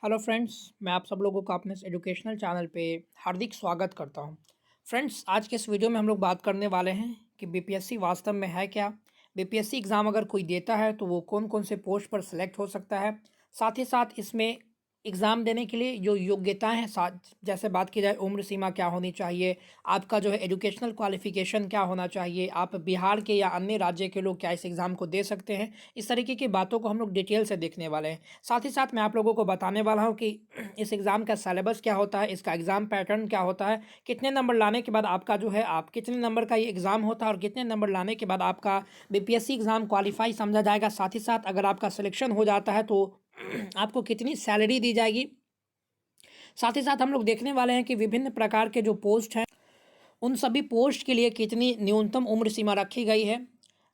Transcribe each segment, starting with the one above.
Hello friends, मैं आप सब लोगों का अपने इस एजुकेशनल चैनल पे हार्दिक स्वागत करता हूं। फ्रेंड्स, आज के इस वीडियो में हम लोग बात करने वाले हैं कि बीपीएससी वास्तव में है क्या। बीपीएससी एग्ज़ाम अगर कोई देता है तो वो कौन कौन से पोस्ट पर सिलेक्ट हो सकता है। साथ ही साथ इसमें एग्ज़ाम देने के लिए जो योग्यताएं हैं, साथ जैसे बात की जाए उम्र सीमा क्या होनी चाहिए, आपका जो है एजुकेशनल क्वालिफिकेशन क्या होना चाहिए, आप बिहार के या अन्य राज्य के लोग क्या इस एग्ज़ाम को दे सकते हैं। इस तरीके की बातों को हम लोग डिटेल से देखने वाले हैं। साथ ही साथ मैं आप लोगों को बताने वाला हूँ कि इस एग्ज़ाम का सिलेबस क्या होता है, इसका एग्ज़ाम पैटर्न क्या होता है, कितने नंबर लाने के बाद आपका जो है आप कितने नंबर का ये एग्ज़ाम होता है और कितने नंबर लाने के बाद आपका बीपीएससी एग्ज़ाम क्वालिफाई समझा जाएगा। साथ ही साथ अगर आपका सिलेक्शन हो जाता है तो आपको कितनी सैलरी दी जाएगी। साथ ही साथ हम लोग देखने वाले हैं कि विभिन्न प्रकार के जो पोस्ट हैं, उन सभी पोस्ट के लिए कितनी न्यूनतम उम्र सीमा रखी गई है।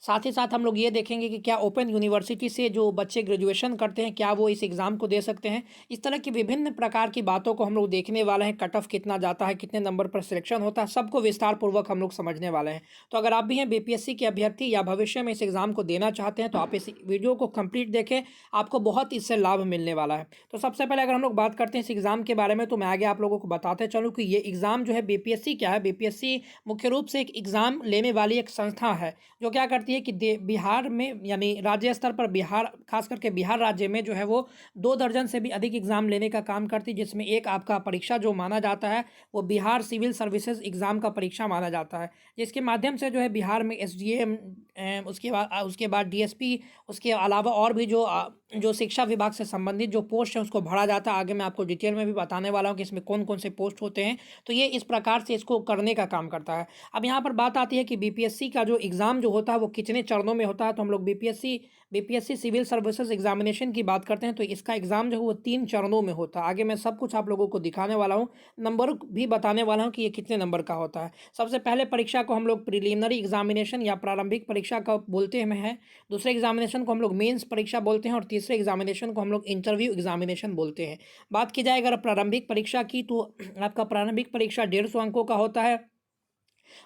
साथ ही साथ हम लोग ये देखेंगे कि क्या ओपन यूनिवर्सिटी से जो बच्चे ग्रेजुएशन करते हैं क्या वो इस एग्ज़ाम को दे सकते हैं। इस तरह की विभिन्न प्रकार की बातों को हम लोग देखने वाले हैं। कट ऑफ कितना जाता है, कितने नंबर पर सिलेक्शन होता है, सबको विस्तार पूर्वक हम लोग समझने वाले हैं। तो अगर आप भी हैं बीपीएससी के अभ्यर्थी या भविष्य में इस एग्ज़ाम को देना चाहते हैं तो आप इस वीडियो को कंप्लीट देखें, आपको बहुत इससे लाभ मिलने वाला है। तो सबसे पहले अगर हम लोग बात करते हैं इस एग्ज़ाम के बारे में, तो मैं आगे आप लोगों को बताते चलूँ कि ये एग्ज़ाम जो है बीपीएससी क्या है। बीपीएससी मुख्य रूप से एक एग्ज़ाम लेने वाली एक संस्था है जो क्या करती है कि बिहार में यानी राज्य स्तर पर बिहार, खास करके बिहार राज्य में जो है वो 2 दर्जन से भी अधिक एग्ज़ाम लेने का काम करती है, जिसमें एक आपका परीक्षा जो माना जाता है वो बिहार सिविल सर्विसेज एग्ज़ाम का परीक्षा माना जाता है, जिसके माध्यम से जो है बिहार में एसडीएम, उसके बाद डीएसपी, उसके अलावा और भी जो शिक्षा विभाग से संबंधित जो पोस्ट है उसको भरा जाता है। आगे मैं आपको डिटेल में भी बताने वाला हूँ कि इसमें कौन कौन से पोस्ट होते हैं। तो ये इस प्रकार से इसको करने का काम करता है। अब यहाँ पर बात आती है कि बीपीएससी का जो एग्ज़ाम जो होता है वो कितने चरणों में होता है। तो हम लोग बीपीएससी सिविल सर्विसेज एग्जामिनेशन की बात करते हैं तो इसका एग्ज़ाम जो है वो 3 चरणों में होता है। आगे मैं सब कुछ आप लोगों को दिखाने वाला हूँ, नंबर भी बताने वाला हूँ कि ये कितने नंबर का होता है। सबसे पहले परीक्षा को हम लोग प्रिलिमिनरी एग्जामिनेशन या प्रारंभिक परीक्षा का बोलते हैं। दूसरे एग्जामिनेशन को हम लोग मेंस परीक्षा बोलते हैं और तीसरे एग्जामिनेशन को हम लोग इंटरव्यू एग्जामिनेशन बोलते हैं। बात की जाए अगर प्रारंभिक परीक्षा की, तो आपका प्रारंभिक परीक्षा 150 अंकों का होता है।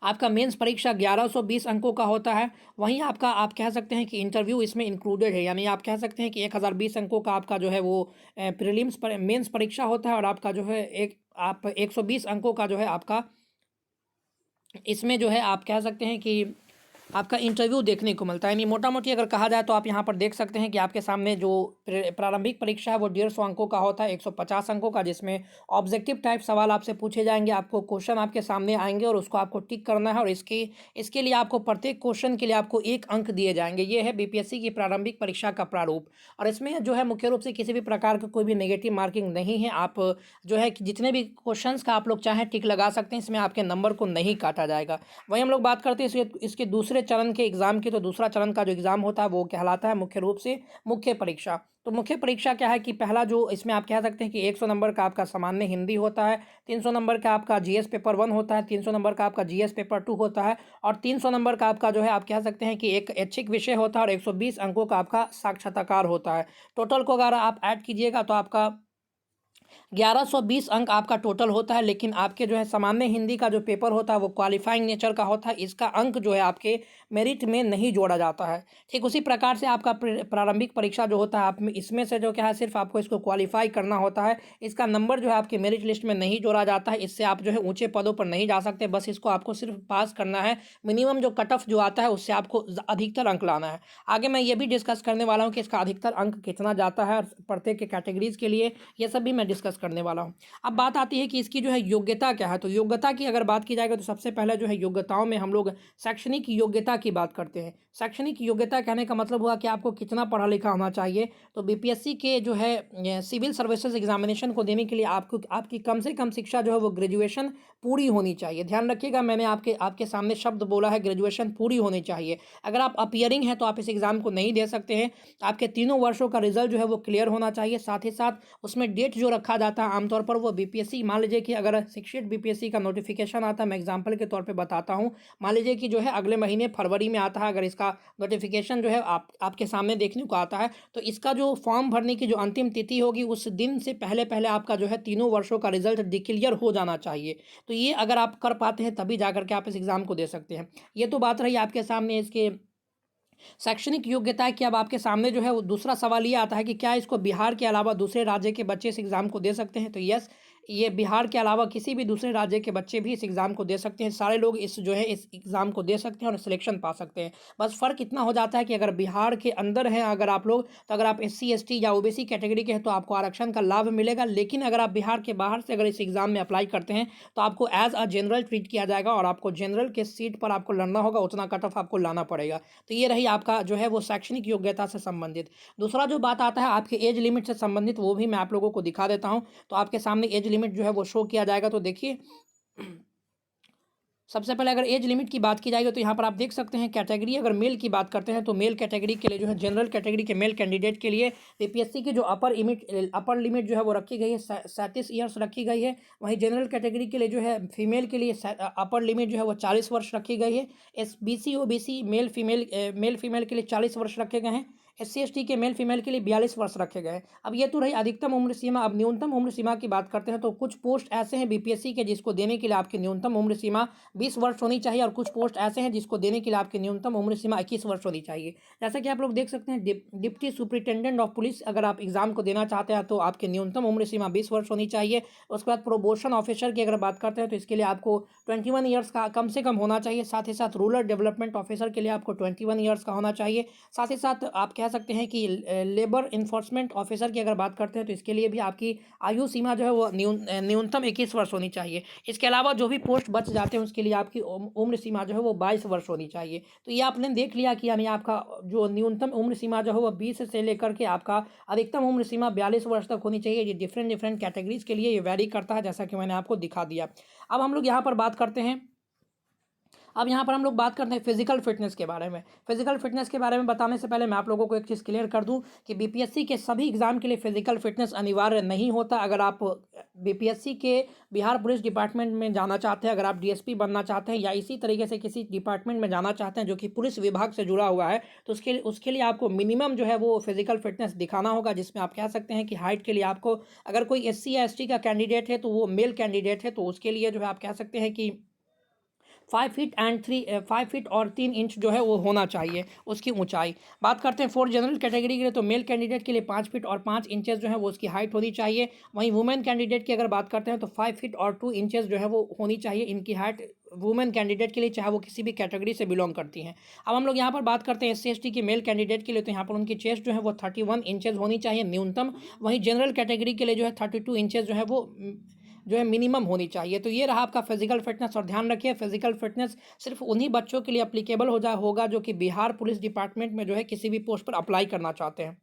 आपका मेंस परीक्षा 1120 अंकों का होता है। वहीं आपका आप कह सकते हैं कि इंटरव्यू इसमें इंक्लूडेड है, यानी आप कह सकते हैं कि 1020 अंकों का आपका जो है वो प्रीलिम्स पर मेंस परीक्षा होता है और आपका जो है 120 अंकों का जो है आपका इसमें जो है आप कह सकते हैं कि आपका इंटरव्यू देखने को मिलता है। यानी मोटा मोटी अगर कहा जाए तो आप यहाँ पर देख सकते हैं कि आपके सामने जो प्रारंभिक परीक्षा है वो 150 अंकों का होता है, 150 अंकों का, जिसमें ऑब्जेक्टिव टाइप सवाल आपसे पूछे जाएंगे। आपको क्वेश्चन आपके सामने आएंगे और उसको आपको टिक करना है और इसके लिए आपको प्रत्येक क्वेश्चन के लिए आपको 1 अंक दिए जाएंगे। ये है बीपीएससी की प्रारंभिक परीक्षा का प्रारूप। और इसमें जो है मुख्य रूप से किसी भी प्रकार का कोई भी नेगेटिव मार्किंग नहीं है। आप जो है कि जितने भी क्वेश्चन का आप लोग चाहें टिक लगा सकते हैं, इसमें आपके नंबर को नहीं काटा जाएगा। वहीं हम लोग बात करते हैं इसके दूसरे चरण के एग्ज़ाम की, तो दूसरा चरण का जो एग्ज़ाम होता है वो कहलाता है मुख्य रूप से मुख्य परीक्षा। तो मुख्य परीक्षा क्या है कि पहला जो इसमें आप कह सकते हैं कि 100 नंबर का आपका सामान्य हिंदी होता है, 300 नंबर का आपका जीएस पेपर 1 होता है, 300 नंबर का आपका जीएस पेपर 2 होता है और 300 नंबर का आपका जो है आप कह सकते हैं कि एक ऐच्छिक विषय होता है और 120 अंकों का आपका साक्षात्कार होता है। टोटल को अगर आप ऐड कीजिएगा तो आपका 1120 अंक आपका टोटल होता है। लेकिन आपके जो है सामान्य हिंदी का जो पेपर होता है वो क्वालिफाइंग नेचर का होता है, इसका अंक जो है आपके मेरिट में नहीं जोड़ा जाता है। ठीक उसी प्रकार से आपका प्रारंभिक परीक्षा जो होता है आप में इसमें से जो क्या है सिर्फ आपको इसको क्वालिफाई करना होता है, इसका नंबर जो है आपके मेरिट लिस्ट में नहीं जोड़ा जाता है। इससे आप जो है ऊंचे पदों पर नहीं जा सकते, बस इसको आपको सिर्फ पास करना है। मिनिमम जो कट ऑफ जो आता है उससे आपको अधिकतर अंक लाना है। आगे मैं ये भी डिस्कस करने वाला हूँ कि इसका अधिकतर अंक कितना जाता है प्रत्येक के कैटेगरीज के लिए, ये सब भी मैं डिस्कस करने वाला हूँ। अब बात आती है कि इसकी जो है योग्यता क्या है। तो योग्यता की अगर बात की जाएगी तो सबसे पहले जो है योग्यताओं में हम लोग शैक्षणिक योग्यता की बात करते हैं। शैक्षणिक योग्यता कहने का मतलब हुआ कि आपको कितना पढ़ा लिखा होना चाहिए। तो बीपीएससी के जो है सिविल सर्विसेज एग्जामिनेशन को देने के लिए आपकी कम से कम शिक्षा जो है वो ग्रेजुएशन पूरी होनी चाहिए। ध्यान रखिएगा, मैंने आपके सामने शब्द बोला है ग्रेजुएशन पूरी होनी चाहिए। अगर आप अपियरिंग हैं तो आप इस एग्ज़ाम को नहीं दे सकते हैं। आपके तीनों वर्षों का रिजल्ट जो है वो क्लियर होना चाहिए। साथ ही साथ उसमें डेट जो रखा जाता है आमतौर पर वो बीपीएससी, मान लीजिए कि अगर 68 बीपीएससी का नोटिफिकेशन आता है, मैं एग्जांपल के तौर पे बताता हूँ, मान लीजिए कि जो है अगले महीने फरवरी में आता है, अगर इसका नोटिफिकेशन जो है आपके सामने देखने को आता है, तो इसका जो फॉर्म भरने की जो अंतिम तिथि होगी उस दिन से पहले पहले आपका जो है तीनों वर्षों का रिजल्ट डिक्लेयर हो जाना चाहिए। तो ये अगर आप कर पाते हैं तभी जा करके आप इस एग्ज़ाम को दे सकते हैं। ये तो बात रही आपके सामने इसके शैक्षणिक योग्यता है कि अब आपके सामने जो है वो दूसरा सवाल ये आता है कि क्या इसको बिहार के अलावा दूसरे राज्य के बच्चे इस एग्ज़ाम को दे सकते हैं? तो यस, ये बिहार के अलावा किसी भी दूसरे राज्य के बच्चे भी इस एग्ज़ाम को दे सकते हैं। सारे लोग इस जो है इस एग्ज़ाम को दे सकते हैं और सिलेक्शन पा सकते हैं। बस फ़र्क इतना हो जाता है कि अगर बिहार के अंदर हैं अगर आप लोग, तो अगर आप एससी, एसटी या ओबीसी कैटेगरी के हैं तो आपको आरक्षण का लाभ मिलेगा। लेकिन अगर आप बिहार के बाहर से अगर इस एग्ज़ाम में अप्लाई करते हैं तो आपको एज़ अ जनरल ट्रीट किया जाएगा और आपको जनरल के सीट पर आपको लड़ना होगा, उतना कट ऑफ आपको लाना पड़ेगा। तो ये रही आपका जो है वो शैक्षणिक योग्यता से संबंधित। दूसरा जो बात आता है आपके एज लिमिट से संबंधित, वो भी मैं आप लोगों को दिखा देता हूँ। तो आपके सामने एज लिमिट जो है वो शो किया जाएगा। तो देखिए, सबसे पहले अगर एज लिमिट की बात की जाएगी तो यहाँ पर आप देख सकते हैं कैटेगरी, अगर मेल की बात करते हैं तो मेल कैटेगरी के लिए जो है जनरल कैटेगरी के मेल कैंडिडेट के लिए बीपीएससी की जो अपर लिमिट जो है वो रखी गई है 37 ईयर्स रखी गई है। वहीं जनरल कैटेगरी के लिए जो है फीमेल के लिए अपर लिमिट जो है वो 40 वर्ष रखी गई है। एसबीसी ओबीसी मेल फीमेल के लिए 40 वर्ष रखे गए हैं। एससी एसटी के मेल फीमेल के लिए 42 वर्ष रखे गए हैं। अब ये तो रही अधिकतम उम्र सीमा। अब न्यूनतम उम्र सीमा की बात करते हैं तो कुछ पोस्ट ऐसे हैं बीपीएससी के जिसको देने के लिए आपकी न्यूनतम उम्र सीमा 20 वर्ष होनी चाहिए और कुछ पोस्ट ऐसे हैं जिसको देने के लिए आपकी न्यूनतम उम्र सीमा 21 वर्ष होनी चाहिए। जैसा कि आप लोग देख सकते हैं डिप्टी सुपरिटेंडेंट ऑफ पुलिस अगर आप एग्जाम को देना चाहते हैं तो आपकी न्यूनतम उम्र सीमा 20 वर्ष होनी चाहिए। उसके बाद प्रोबोशन ऑफिसर की अगर बात करते हैं तो इसके लिए आपको 21 ईयर्स का कम से कम होना चाहिए। साथ ही साथ रूरल डेवलपमेंट ऑफिसर के लिए आपको 21 ईयर्स का होना चाहिए। साथ ही साथ आप कह सकते हैं कि लेबर इन्फोर्समेंट ऑफिसर की अगर बात करते हैं तो इसके लिए भी आपकी आयु सीमा जो है वो न्यूनतम 21 वर्ष होनी चाहिए। इसके अलावा जो भी पोस्ट बच जाते हैं उसके लिए आपकी उम्र सीमा जो है वो 22 वर्ष होनी चाहिए। तो ये आपने देख लिया कि यानी आपका जो न्यूनतम उम्र सीमा जो है वो 20 से लेकर के आपका अधिकतम उम्र सीमा 42 वर्ष तक होनी चाहिए। ये डिफरेंट कैटेगरीज के लिए ये वैरी करता है, जैसा कि मैंने आपको दिखा दिया। अब हम लोग यहाँ पर बात करते हैं अब यहाँ पर हम लोग बात करते हैं फिजिकल फिटनेस के बारे में। फिजिकल फिटनेस के बारे में बताने से पहले मैं आप लोगों को एक चीज़ क्लियर कर दूं कि बीपीएससी के सभी एग्जाम के लिए फिजिकल फिटनेस अनिवार्य नहीं होता। अगर आप बीपीएससी के बिहार पुलिस डिपार्टमेंट में जाना चाहते हैं, अगर आप डीएसपी बनना चाहते हैं या इसी तरीके से किसी डिपार्टमेंट में जाना चाहते हैं जो कि पुलिस विभाग से जुड़ा हुआ है, तो उसके लिए आपको मिनिमम जो है वो फिजिकल फिटनेस दिखाना होगा, जिसमें आप कह सकते हैं कि हाइट के लिए आपको, अगर कोई एससी या एसटी का कैंडिडेट है तो वो मेल कैंडिडेट है तो उसके लिए जो है आप कह सकते हैं कि 5 फीट और 3 इंच जो है वो होना चाहिए उसकी ऊंचाई। बात करते हैं 4 जनरल कैटेगरी के लिए, तो मेल कैंडिडेट के लिए 5 फीट और 5 इंचेस जो है वो उसकी हाइट होनी चाहिए। वहीं वुमेन कैंडिडेट की अगर बात करते हैं तो 5 फीट और 2 इंचेस जो है वो होनी चाहिए इनकी हाइट वुमेन कैंडिडेट के लिए, चाहे वो किसी भी कैटेगरी से बिलोंग करती हैं। अब हम लोग यहाँ पर बात करते हैं एससी एसटी के मेल कैंडिडेट के लिए, तो यहाँ पर उनकी चेस्ट जो है वो 31 इंचेस होनी चाहिए न्यूनतम। वहीं जनरल कैटेगरी के लिए जो है 32 इंचेस जो है वो जो है मिनिमम होनी चाहिए। तो ये रहा आपका फिजिकल फिटनेस। और ध्यान रखिए फिजिकल फिटनेस सिर्फ उन्हीं बच्चों के लिए अप्लीकेबल होगा जो कि बिहार पुलिस डिपार्टमेंट में जो है किसी भी पोस्ट पर अप्लाई करना चाहते हैं।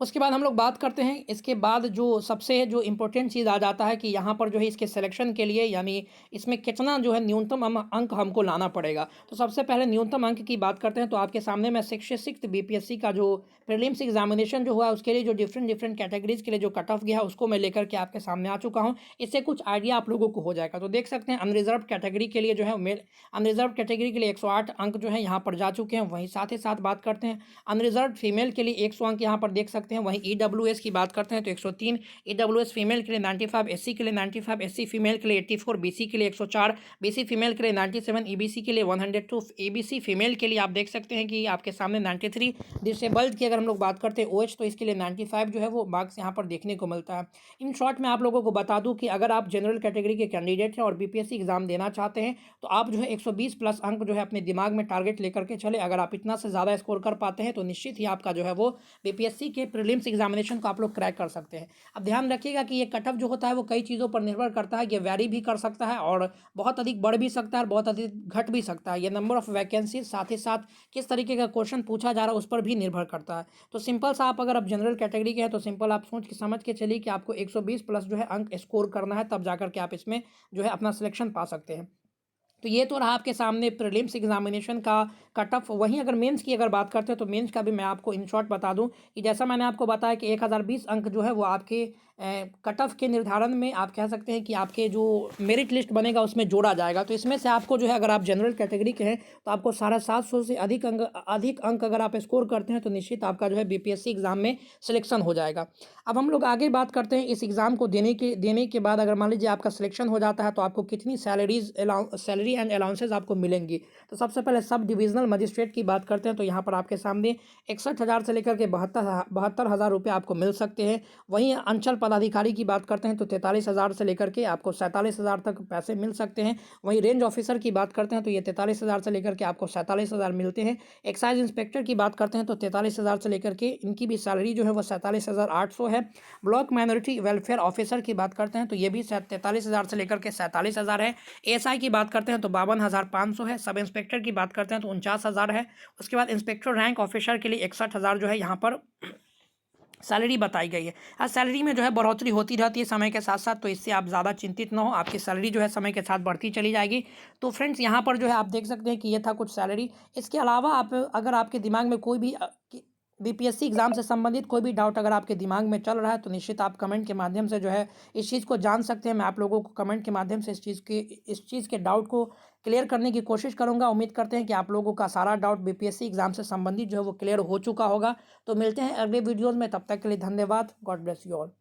उसके बाद हम लोग बात करते हैं, इसके बाद जो सबसे जो इम्पोर्टेंट चीज़ आ जाता है कि यहाँ पर जो है इसके सिलेक्शन के लिए यानी इसमें कितना जो है न्यूनतम अंक हमको लाना पड़ेगा। तो सबसे पहले न्यूनतम अंक की बात करते हैं तो आपके सामने मैं सिक्स बीपीएससी का जो प्रीलिम्स एग्जामिनेशन जो हुआ है उसके लिए जो डिफरेंट कैटेगरीज के लिए जो कट ऑफ गया है उसको मैं लेकर के आपके सामने आ चुका हूँ। इससे कुछ आइडिया आप लोगों को हो जाएगा। तो देख सकते हैं अनरिजर्व कैटेगरी के लिए जो है अनरिजर्व कैटेगरी के लिए 108 अंक जो है यहाँ पर जा चुके हैं। वहीं साथ ही साथ बात करते हैं अनरिजर्व फीमेल के लिए 100 अंक यहाँ पर देख सकते हैं। वहीं ईडब्ल्यूएस की बात करते हैं तो 103, ईडब्ल्यूएस फीमेल के लिए 95, एससी के लिए 95, एससी फीमेल के लिए 84, बीसी के लिए 104, बीसी फीमेल के लिए 97, ईबीसी के लिए 102, ईबीसी फीमेल के लिए आप देख सकते हैं कि आपके सामने 93। डिसेबल्ड की अगर हम लोग बात करते हैं ओएच तो इसके लिए 95 जो है वो मार्क्स यहाँ पर देखने को मिलता है। इन शॉर्ट में आप लोगों को बता दूं कि अगर आप जनरल कैटेगरी के कैंडिडेट हैं और बीपीएससी एग्जाम देना चाहते हैं तो आप जो है 120 प्लस अंक जो है अपने दिमाग में टारगेट लेकर के चले। अगर आप इतना से ज़्यादा स्कोर कर पाते हैं तो निश्चित ही आपका जो है वो बीपीएससी के प्रीलिम्स एग्जामिनेशन को आप लोग क्रैक कर सकते हैं। अब ध्यान रखिएगा कि ये कट ऑफ जो होता है वो कई चीज़ों पर निर्भर करता है। ये वैरी भी कर सकता है और बहुत अधिक बढ़ भी सकता है और बहुत अधिक घट भी सकता है। ये नंबर ऑफ वैकेंसी साथ ही साथ किस तरीके का क्वेश्चन पूछा जा रहा है उस पर भी निर्भर करता है। तो सिंपल सा आप अगर जनरल कैटेगरी के हैं तो सिंपल आप सोच के समझ के चलिए कि आपको 120 प्लस जो है अंक स्कोर करना है, तब जाकर के आप इसमें जो है अपना सिलेक्शन पा सकते हैं। तो ये तो रहा आपके सामने प्रीलिम्स एग्जामिनेशन का कट ऑफ। वहीं अगर मेंस की अगर बात करते हैं तो मेंस का भी मैं आपको इन शॉर्ट बता दूं कि जैसा मैंने आपको बताया कि 1020 अंक जो है वो आपके कट ऑफ के निर्धारण में आप कह सकते हैं कि आपके जो मेरिट लिस्ट बनेगा उसमें जोड़ा जाएगा। तो इसमें से आपको जो है, अगर आप जनरल कैटेगरी के हैं तो आपको 750 से अधिक अंक अगर आप स्कोर करते हैं तो निश्चित आपका जो है बीपीएससी एग्जाम में सिलेक्शन हो जाएगा। अब हम लोग आगे बात करते हैं इस एग्ज़ाम को देने के बाद अगर मान लीजिए आपका सिलेक्शन हो जाता है तो आपको कितनी सैलरी एंड अलाउंसेज आपको मिलेंगी। तो सबसे पहले सब डिविजनल मजिस्ट्रेट की बात करते हैं तो यहाँ पर आपके सामने 61,000 से लेकर के 72,000 रुपये आपको मिल सकते हैं। वहीं अंचल पदाधिकारी की बात करते हैं तो 43,000 से लेकर के आपको 47,000 तक पैसे मिल सकते हैं। वहीं रेंज ऑफिसर की बात करते हैं तो ये 43,000 से लेकर के आपको 47,000 मिलते हैं। एक्साइज इंस्पेक्टर की बात करते हैं तो 43,000 से लेकर के इनकी भी सैलरी जो है वो 47,800 है। ब्लॉक माइनॉरिटी वेलफेयर ऑफिसर की बात करते हैं तो ये भी 43,000 से लेकर के 47,000 है। एएसआई की बात करते हैं तो 52,500 है। सब इंस्पेक्टर की बात करते हैं तो 49,000 है। उसके बाद इंस्पेक्टर रैंक ऑफिसर के लिए 61,000 जो है यहाँ पर सैलरी बताई गई है। हाँ, सैलरी में जो है बढ़ोतरी होती रहती है समय के साथ साथ, तो इससे आप ज़्यादा चिंतित ना हो, आपकी सैलरी जो है समय के साथ बढ़ती चली जाएगी। तो फ्रेंड्स यहाँ पर जो है आप देख सकते हैं कि ये था कुछ सैलरी। इसके अलावा आप अगर आपके दिमाग में कोई भी बीपीएससी एग्जाम से संबंधित कोई भी डाउट अगर आपके दिमाग में चल रहा है तो निश्चित आप कमेंट के माध्यम से जो है इस चीज़ को जान सकते हैं। मैं आप लोगों को कमेंट के माध्यम से इस चीज़ के डाउट को क्लियर करने की कोशिश करूंगा। उम्मीद करते हैं कि आप लोगों का सारा डाउट बीपीएससी एग्जाम से संबंधित जो है वो क्लियर हो चुका होगा। तो मिलते हैं अगले वीडियोज़ में, तब तक के लिए धन्यवाद। God bless you all.